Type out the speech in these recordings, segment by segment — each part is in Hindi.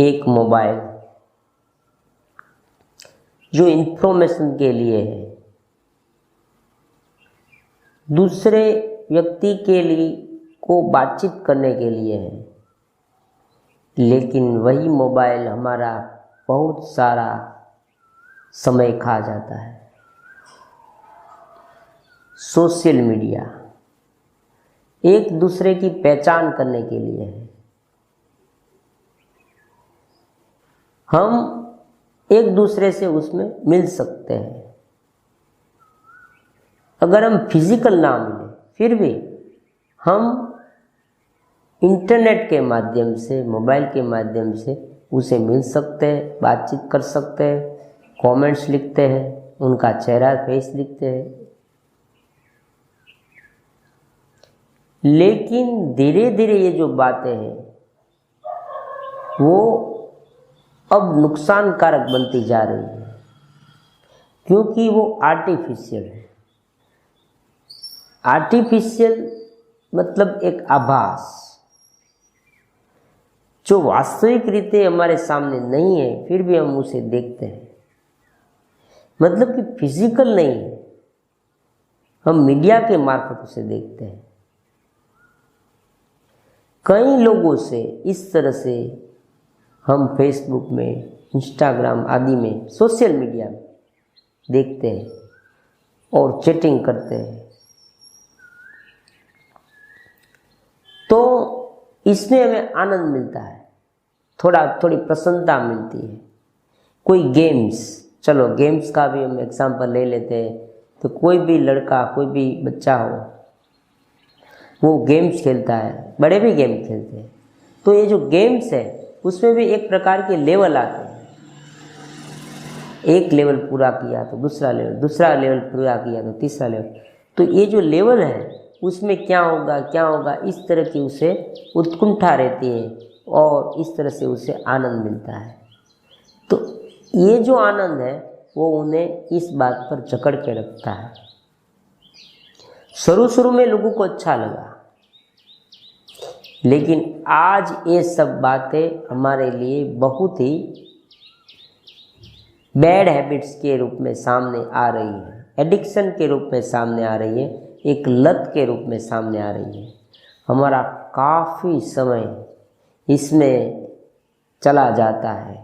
एक मोबाइल जो इंफॉर्मेशन के लिए है, दूसरे व्यक्ति के लिए को बातचीत करने के लिए है, लेकिन वही मोबाइल हमारा बहुत सारा समय खा जाता है। सोशल मीडिया एक दूसरे की पहचान करने के लिए है। हम एक दूसरे से उसमें मिल सकते हैं। अगर हम फिजिकल ना मिले फिर भी हम इंटरनेट के माध्यम से, मोबाइल के माध्यम से उसे मिल सकते हैं, बातचीत कर सकते हैं, कमेंट्स लिखते हैं, उनका चेहरा फेस लिखते हैं। लेकिन धीरे धीरे ये जो बातें हैं वो अब नुकसानकारक बनती जा रही है, क्योंकि वो आर्टिफिशियल है। आर्टिफिशियल मतलब एक आभास जो वास्तविक रीते हमारे सामने नहीं है, फिर भी हम उसे देखते हैं। मतलब कि फिजिकल नहीं है, हम मीडिया के मार्फत उसे देखते हैं। कई लोगों से इस तरह से हम फेसबुक में, इंस्टाग्राम आदि में, सोशल मीडिया में देखते हैं और चैटिंग करते हैं। तो इसमें हमें आनंद मिलता है, थोड़ी प्रसन्नता मिलती है। कोई गेम्स, चलो गेम्स का भी हम एग्जांपल ले लेते हैं। तो कोई भी लड़का, कोई भी बच्चा हो, वो गेम्स खेलता है, बड़े भी गेम खेलते हैं। तो ये जो गेम्स है उसमें भी एक प्रकार के लेवल आते हैं। एक लेवल पूरा किया तो दूसरा लेवल पूरा किया तो तीसरा लेवल। तो ये जो लेवल है उसमें क्या होगा, इस तरह की उसे उत्कंठा रहती है और इस तरह से उसे आनंद मिलता है। तो ये जो आनंद है वो उन्हें इस बात पर जकड़ के रखता है। शुरू में लोगों को अच्छा लगा, लेकिन आज ये सब बातें हमारे लिए बहुत ही बैड हैबिट्स के रूप में सामने आ रही है, एडिक्शन के रूप में सामने आ रही है, एक लत के रूप में सामने आ रही है। हमारा काफ़ी समय इसमें चला जाता है।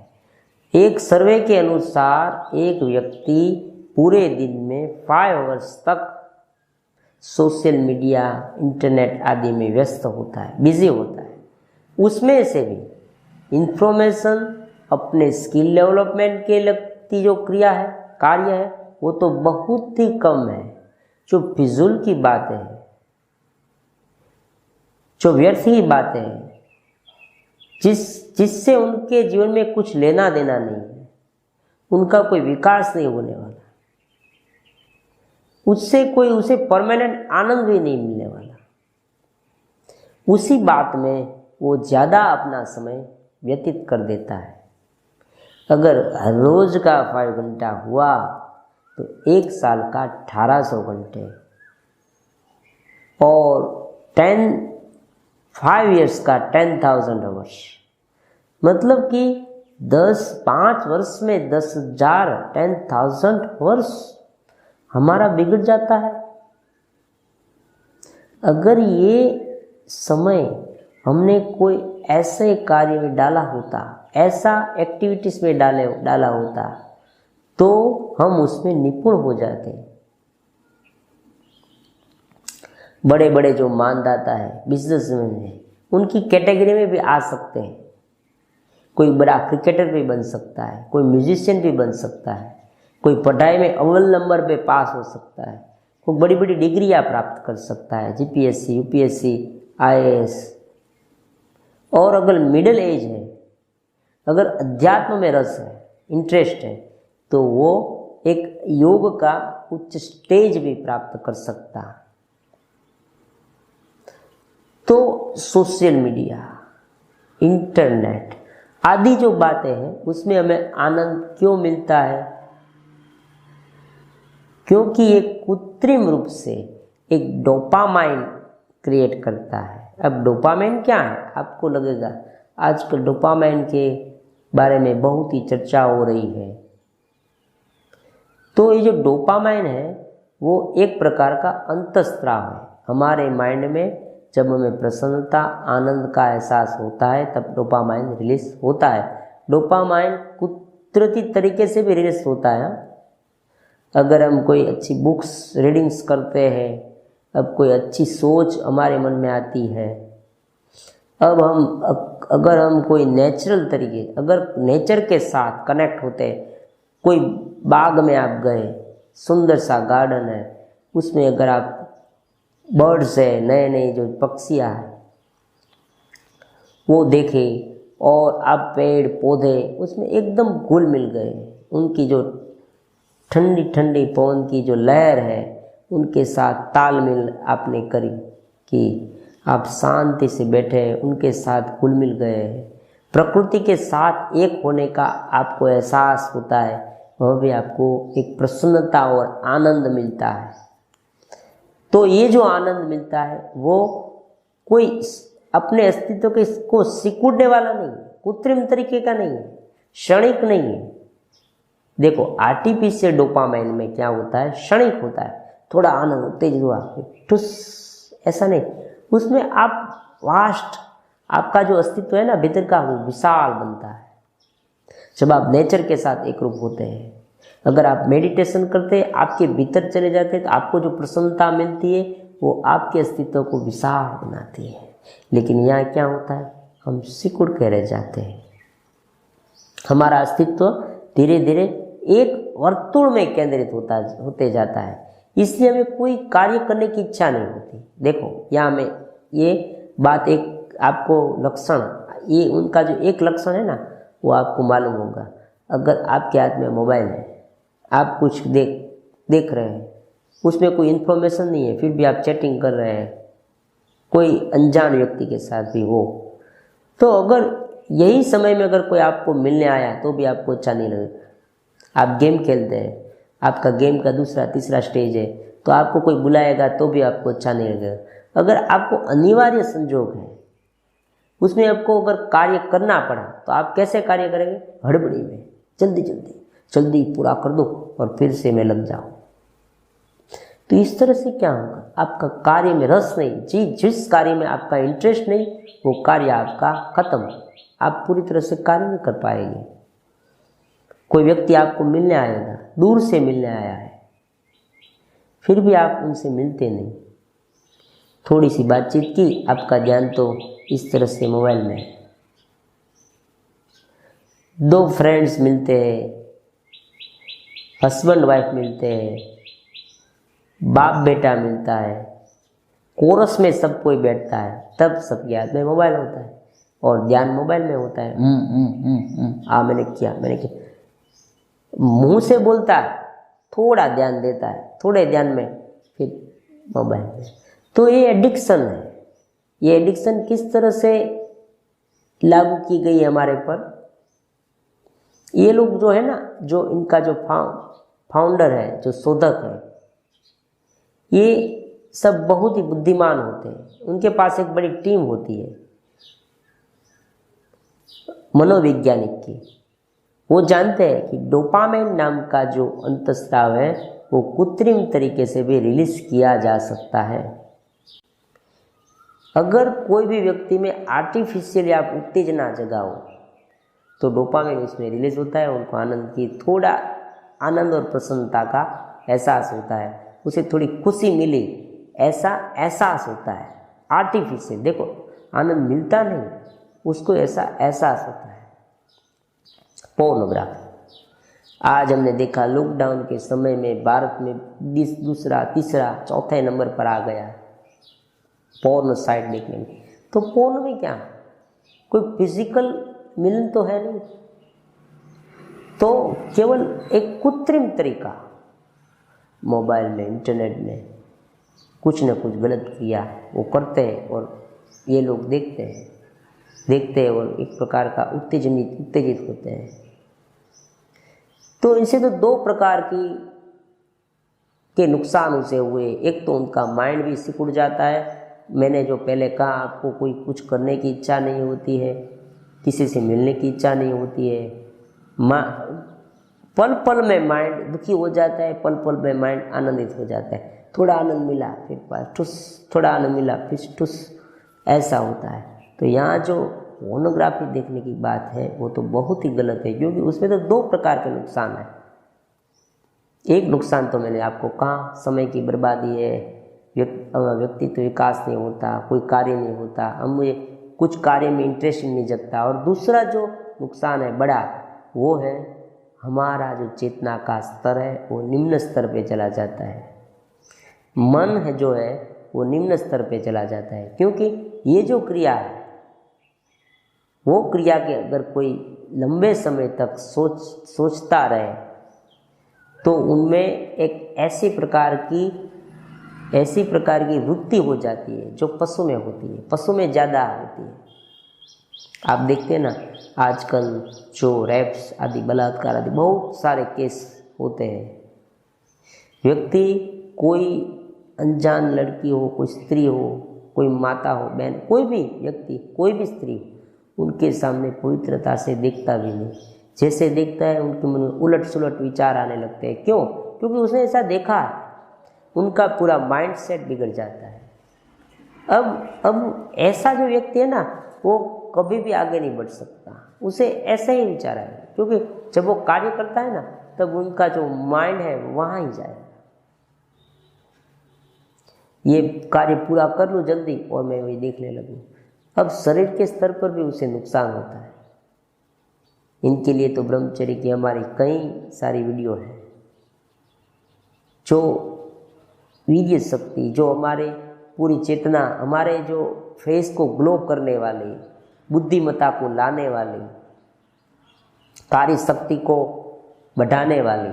एक सर्वे के अनुसार एक व्यक्ति पूरे दिन में 5 आवर्स तक सोशल मीडिया, इंटरनेट आदि में व्यस्त होता है, बिजी होता है। उसमें से भी इंफॉर्मेशन, अपने स्किल डेवलपमेंट के लगती जो क्रिया है, कार्य है, वो तो बहुत ही कम है। जो फिजूल की बातें हैं, जो व्यर्थ की बातें हैं, जिससे उनके जीवन में कुछ लेना देना नहीं है, उनका कोई विकास नहीं होने वाला, उसे परमानेंट आनंद भी नहीं मिलने वाला, उसी बात में वो ज़्यादा अपना समय व्यतीत कर देता है। अगर हर रोज का 5 घंटा हुआ तो 1 साल का 1800 घंटे और 5 years का 10,000 आवर्स। मतलब कि 5 वर्ष में 10,000, 10,000 आवर्स हमारा बिगड़ जाता है। अगर ये समय हमने कोई ऐसे कार्य में डाला होता, ऐसा एक्टिविटीज में डाला होता, तो हम उसमें निपुण हो जाते। बड़े बड़े जो मानदाता है, बिजनेसमैन है, उनकी कैटेगरी में भी आ सकते हैं। कोई बड़ा क्रिकेटर भी बन सकता है, कोई म्यूजिशियन भी बन सकता है, कोई पढ़ाई में अव्वल नंबर पे पास हो सकता है, कोई बड़ी बड़ी डिग्रियां प्राप्त कर सकता है, जीपीएससी, यूपीएससी, आईएएस। और अगर मिडिल एज है, अगर अध्यात्म में रस है, इंटरेस्ट है, तो वो एक योग का उच्च स्टेज भी प्राप्त कर सकता है। तो सोशल मीडिया, इंटरनेट आदि जो बातें हैं उसमें हमें आनंद क्यों मिलता है? क्योंकि ये कृत्रिम रूप से एक डोपामाइन क्रिएट करता है। अब डोपामाइन क्या है? आपको लगेगा आजकल डोपामाइन के बारे में बहुत ही चर्चा हो रही है। तो ये जो डोपामाइन है वो एक प्रकार का अंतःस्राव है। हमारे माइंड में जब हमें प्रसन्नता, आनंद का एहसास होता है तब डोपामाइन रिलीज होता है। डोपामाइन कुदरती तरीके से भी रिलीज होता है। अगर हम कोई अच्छी बुक्स रीडिंग्स करते हैं, अब कोई अच्छी सोच हमारे मन में आती है, अगर हम कोई नेचुरल तरीके, अगर नेचर के साथ कनेक्ट होते हैं, कोई बाग में आप गए, सुंदर सा गार्डन है, उसमें अगर आप बर्ड्स है, नए नए जो पक्षियाँ हैं वो देखे और आप पेड़ पौधे उसमें एकदम घुल मिल गए, उनकी जो ठंडी ठंडी पवन की जो लहर है उनके साथ तालमेल आपने करी कि आप शांति से बैठे उनके साथ घुल मिल गए, प्रकृति के साथ एक होने का आपको एहसास होता है, वह भी आपको एक प्रसन्नता और आनंद मिलता है। तो ये जो आनंद मिलता है वो कोई अपने अस्तित्व के को सिकुड़ने वाला नहीं है, कृत्रिम तरीके का नहीं है, क्षणिक नहीं है। देखो आर्टिफिशियल डोपामाइन में क्या होता है, क्षणिक होता है, थोड़ा आनंद उत्तेजित हुआ ठुस, ऐसा नहीं। उसमें आप वास्ट, आपका जो अस्तित्व है ना भीतर का, वो विशाल बनता है जब आप नेचर के साथ एक रूप होते हैं। अगर आप मेडिटेशन करते हैं, आपके भीतर चले जाते हैं, तो आपको जो प्रसन्नता मिलती है वो आपके अस्तित्व को विशाल बनाती है। लेकिन यहाँ क्या होता है, हम सिकुड़ के रह जाते हैं, हमारा अस्तित्व धीरे धीरे एक वर्तुल में केंद्रित होते जाता है, इसलिए हमें कोई कार्य करने की इच्छा नहीं होती। देखो यहाँ में ये बात एक आपको लक्षण, ये उनका जो एक लक्षण है ना वो आपको मालूम होगा। अगर आपके हाथ में मोबाइल है, आप कुछ देख रहे हैं, उसमें कोई इन्फॉर्मेशन नहीं है, फिर भी आप चैटिंग कर रहे हैं कोई अनजान व्यक्ति के साथ भी हो, तो अगर यही समय में अगर कोई आपको मिलने आया तो भी आपको अच्छा नहीं लगेगा। आप गेम खेलते हैं, आपका गेम का दूसरा तीसरा स्टेज है, तो आपको कोई बुलाएगा तो भी आपको अच्छा नहीं लगेगा। अगर आपको अनिवार्य संजोग है, उसमें आपको अगर कार्य करना पड़ा तो आप कैसे कार्य करेंगे, हड़बड़ी में, जल्दी पूरा कर दो और फिर से मैं लग जाऊँ। तो इस तरह से क्या होगा, आपका कार्य में रस नहीं, जिस कार्य में आपका इंटरेस्ट नहीं वो कार्य आपका खत्म, आप पूरी तरह से कार्य नहीं कर पाएंगे। कोई व्यक्ति आपको मिलने आएगा, दूर से मिलने आया है, फिर भी आप उनसे मिलते नहीं, थोड़ी सी बातचीत की, आपका ध्यान तो इस तरह से मोबाइल में है। दो फ्रेंड्स मिलते हैं, हस्बैंड वाइफ मिलते हैं, बाप बेटा मिलता है, कोरस में सब कोई बैठता है, तब सबके हाथ में मोबाइल होता है और ध्यान मोबाइल में होता है। मैंने किया, मुंह से बोलता है, थोड़ा ध्यान देता है, थोड़े ध्यान में फिर मोबाइल में। तो ये एडिक्शन है। ये एडिक्शन किस तरह से लागू की गई है हमारे पर, ये लोग जो है ना, जो इनका जो फाउंडर है, जो शोधक है, ये सब बहुत ही बुद्धिमान होते हैं, उनके पास एक बड़ी टीम होती है मनोवैज्ञानिक की। वो जानते हैं कि डोपामाइन नाम का जो अंतःस्राव है वो कृत्रिम तरीके से भी रिलीज किया जा सकता है। अगर कोई भी व्यक्ति में आर्टिफिशियली आप उत्तेजना जगाओ तो डोपामाइन उसमें रिलीज होता है, उनको आनंद की, थोड़ा आनंद और प्रसन्नता का एहसास होता है, उसे थोड़ी खुशी मिली, ऐसा एहसास होता है। आर्टिफिशियल, देखो आनंद मिलता नहीं, उसको ऐसा एहसास होता है। पोर्नोग्राफी, आज हमने देखा लॉकडाउन के समय में भारत में दूसरा तीसरा चौथे नंबर पर आ गया पोर्न साइट देखने में। तो पोर्न में क्या, कोई फिजिकल मिलन तो है नहीं, तो केवल एक कृत्रिम तरीका, मोबाइल में, इंटरनेट में कुछ न कुछ गलत किया वो करते हैं और ये लोग देखते हैं और एक प्रकार का उत्तेजित होते हैं। तो इनसे तो दो प्रकार के नुकसान उसे हुए। एक तो उनका माइंड भी सिकुड़ जाता है, मैंने जो पहले कहा, आपको कोई कुछ करने की इच्छा नहीं होती है, किसी से मिलने की इच्छा नहीं होती है, पल पल में माइंड दुखी हो जाता है, पल पल में माइंड आनंदित हो जाता है। थोड़ा आनंद मिला फिर पास ठुस, थोड़ा आनंद मिला फिर ठुस, ऐसा होता है। तो यहाँ जो फोनोग्राफी देखने की बात है वो तो बहुत ही गलत है, क्योंकि उसमें तो दो प्रकार के नुकसान है। एक नुकसान तो मैंने आपको कहा, समय की बर्बादी है, व्यक्तित्व विकास नहीं होता, कोई कार्य नहीं होता, हमें कुछ कार्य में इंटरेस्ट नहीं जगता। और दूसरा जो नुकसान है बड़ा, वो है हमारा जो चेतना का स्तर है वो निम्न स्तर पे चला जाता है। मन है जो है वो निम्न स्तर पे चला जाता है, क्योंकि ये जो क्रिया है वो क्रिया के अगर कोई लंबे समय तक सोचता रहे तो उनमें एक ऐसी प्रकार की वृत्ति हो जाती है जो पशु में होती है, पशु में ज़्यादा होती है। आप देखते हैं ना आजकल जो रैप्स आदि, बलात्कार आदि बहुत सारे केस होते हैं। व्यक्ति कोई अनजान लड़की हो, कोई स्त्री हो, कोई माता हो, बहन, कोई भी व्यक्ति, कोई भी स्त्री उनके सामने पवित्रता से देखता भी नहीं। जैसे देखता है उनके मन में उलट सुलट विचार आने लगते हैं। क्यों? क्योंकि उसने ऐसा देखा है, उनका पूरा माइंड सेट बिगड़ जाता है। अब ऐसा जो व्यक्ति है ना वो कभी भी आगे नहीं बढ़ सकता, उसे ऐसा ही विचार आएगा, क्योंकि जब वो कार्य करता है ना तब उनका जो माइंड है वहाँ ही जाएगा। ये कार्य पूरा कर लूँ जल्दी और मैं वही देखने लगूँ। अब शरीर के स्तर पर भी उसे नुकसान होता है। इनके लिए तो ब्रह्मचर्य की हमारी कई सारी वीडियो है, जो वीर्य शक्ति, जो हमारे पूरी चेतना, हमारे जो फेस को ग्लो करने वाली, बुद्धिमत्ता को लाने वाली, कार्य शक्ति को बढ़ाने वाली,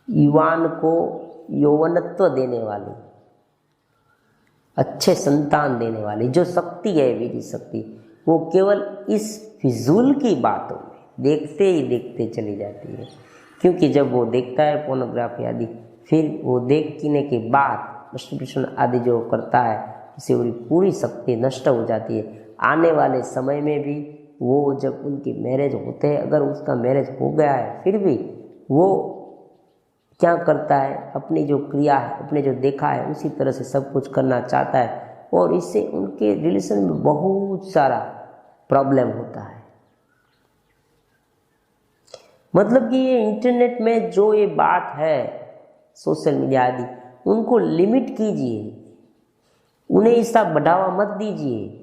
युवान को यौवनत्व देने वाली, अच्छे संतान देने वाली जो शक्ति है वीर्य शक्ति, वो केवल इस फिजूल की बातों में देखते ही देखते चली जाती है। क्योंकि जब वो देखता है पोर्नोग्राफी आदि, फिर वो देखने के बाद मस्टरबेशन आदि जो करता है, उससे पूरी शक्ति नष्ट हो जाती है। आने वाले समय में भी वो जब उनकी मैरिज होते हैं, अगर उसका मैरिज हो गया है, फिर भी वो क्या करता है, अपनी जो क्रिया है, अपने जो देखा है उसी तरह से सब कुछ करना चाहता है, और इससे उनके रिलेशन में बहुत सारा प्रॉब्लम होता है। मतलब कि ये इंटरनेट में जो ये बात है, सोशल मीडिया आदि, उनको लिमिट कीजिए, उन्हें इसका बढ़ावा मत दीजिए।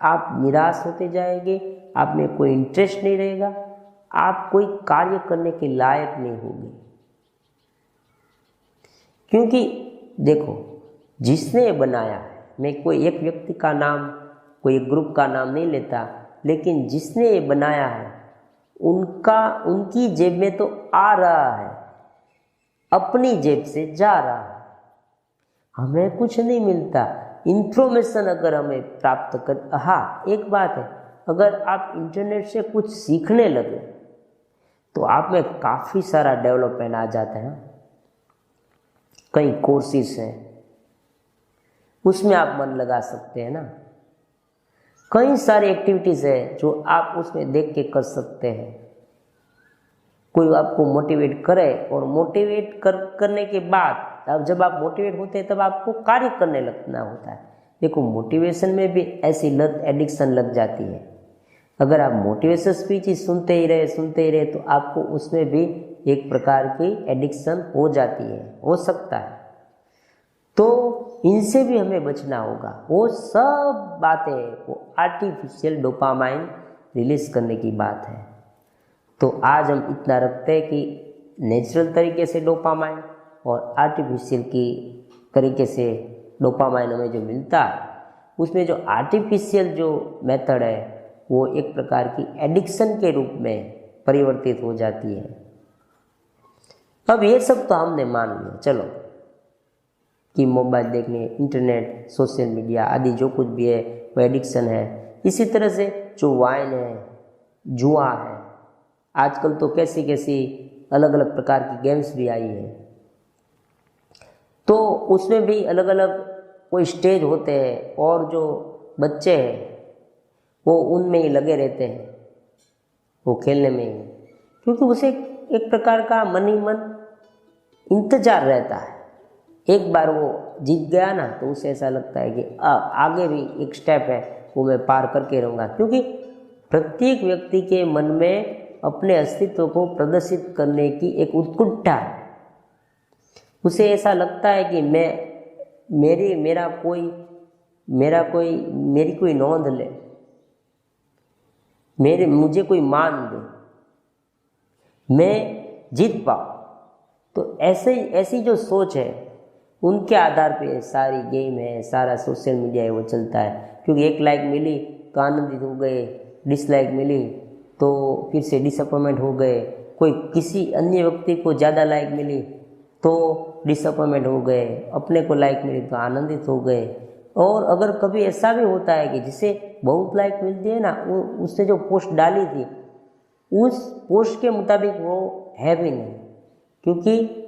आप निराश होते जाएंगे, आप में कोई इंटरेस्ट नहीं रहेगा, आप कोई कार्य करने के लायक नहीं होंगे। क्योंकि देखो, जिसने बनाया है, मैं कोई एक व्यक्ति का नाम, कोई एक ग्रुप का नाम नहीं लेता, लेकिन जिसने ये बनाया है उनकी जेब में तो आ रहा है, अपनी जेब से जा रहा है, हमें कुछ नहीं मिलता। इंफॉर्मेशन अगर हमें प्राप्त कर, हाँ एक बात है, अगर आप इंटरनेट से कुछ सीखने लगे तो आप में काफ़ी सारा डेवलपमेंट आ जाता है। कई कोर्सेस हैं, उसमें आप मन लगा सकते हैं ना। कई सारी एक्टिविटीज़ है जो आप उसमें देख के कर सकते हैं। कोई आपको मोटिवेट करे, और मोटिवेट करने के बाद अब जब आप मोटिवेट होते हैं तब आपको कार्य करने लगना होता है। देखो, मोटिवेशन में भी ऐसी लत, एडिक्शन लग जाती है। अगर आप मोटिवेशन स्पीच सुनते ही रहे तो आपको उसमें भी एक प्रकार की एडिक्शन हो जाती है, हो सकता है। तो इनसे भी हमें बचना होगा। वो सब बातें वो आर्टिफिशियल डोपामाइन रिलीज करने की बात है। तो आज हम इतना रखते हैं कि नेचुरल तरीके से डोपामाइन और आर्टिफिशियल की तरीके से डोपामाइन हमें जो मिलता है, उसमें जो आर्टिफिशियल जो मेथड है वो एक प्रकार की एडिक्शन के रूप में परिवर्तित हो जाती है। अब ये सब तो हमने मान लिया, चलो कि मोबाइल देखने, इंटरनेट, सोशल मीडिया आदि जो कुछ भी है वो एडिक्शन है। इसी तरह से जो वाइन है, जुआ है, आजकल तो कैसी कैसी अलग अलग प्रकार की गेम्स भी आई है, तो उसमें भी अलग अलग कोई स्टेज होते हैं, और जो बच्चे हैं वो उनमें ही लगे रहते हैं, वो खेलने में ही, क्योंकि उसे एक प्रकार का मन ही मन इंतजार रहता है। एक बार वो जीत गया ना तो उसे ऐसा लगता है कि आगे भी एक स्टेप है वो मैं पार करके रहूँगा, क्योंकि प्रत्येक व्यक्ति के मन में अपने अस्तित्व को प्रदर्शित करने की एक उत्कंठा है। उसे ऐसा लगता है कि मेरी कोई नोंद ले, मुझे कोई मान दे, मैं जीत पाऊँ। तो ऐसी जो सोच है उनके आधार पे सारी गेम है, सारा सोशल मीडिया है वो चलता है। क्योंकि एक लाइक मिली तो आनंदित हो गए, डिसलाइक मिली तो फिर से डिसअपॉइंटमेंट हो गए, कोई किसी अन्य व्यक्ति को ज़्यादा लाइक मिली तो डिसअपॉइंटमेंट हो गए, अपने को लाइक मिली तो आनंदित हो गए। और अगर कभी ऐसा भी होता है कि जिसे बहुत लाइक मिलती है ना, उसने जो पोस्ट डाली थी उस पोस्ट के मुताबिक वो है भी नहीं, क्योंकि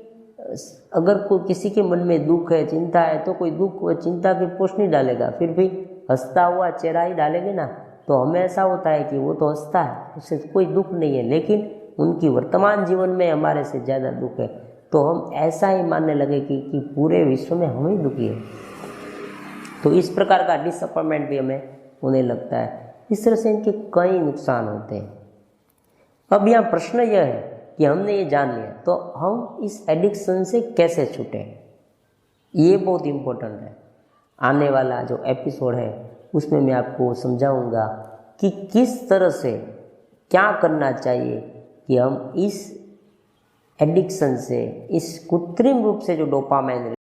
अगर कोई किसी के मन में दुख है, चिंता है, तो कोई दुख व चिंता की पोस्ट नहीं डालेगा, फिर भी हंसता हुआ चेहरा ही डालेंगे ना। तो हमें ऐसा होता है कि वो तो हंसता है, उससे कोई दुख नहीं है, लेकिन उनकी वर्तमान जीवन में हमारे से ज़्यादा दुख है, तो हम ऐसा ही मानने लगे कि पूरे विश्व में हम ही दुखी है। तो इस प्रकार का डिसअपॉइंटमेंट भी हमें होने लगता है। इस तरह से इनके कई नुकसान होते हैं। अब यहाँ प्रश्न यह है कि हमने ये जान लिया तो हम इस एडिक्शन से कैसे छूटें, ये बहुत इम्पोर्टेंट है। आने वाला जो एपिसोड है उसमें मैं आपको समझाऊंगा कि किस तरह से क्या करना चाहिए कि हम इस एडिक्शन से, इस कृत्रिम रूप से जो डोपामाइन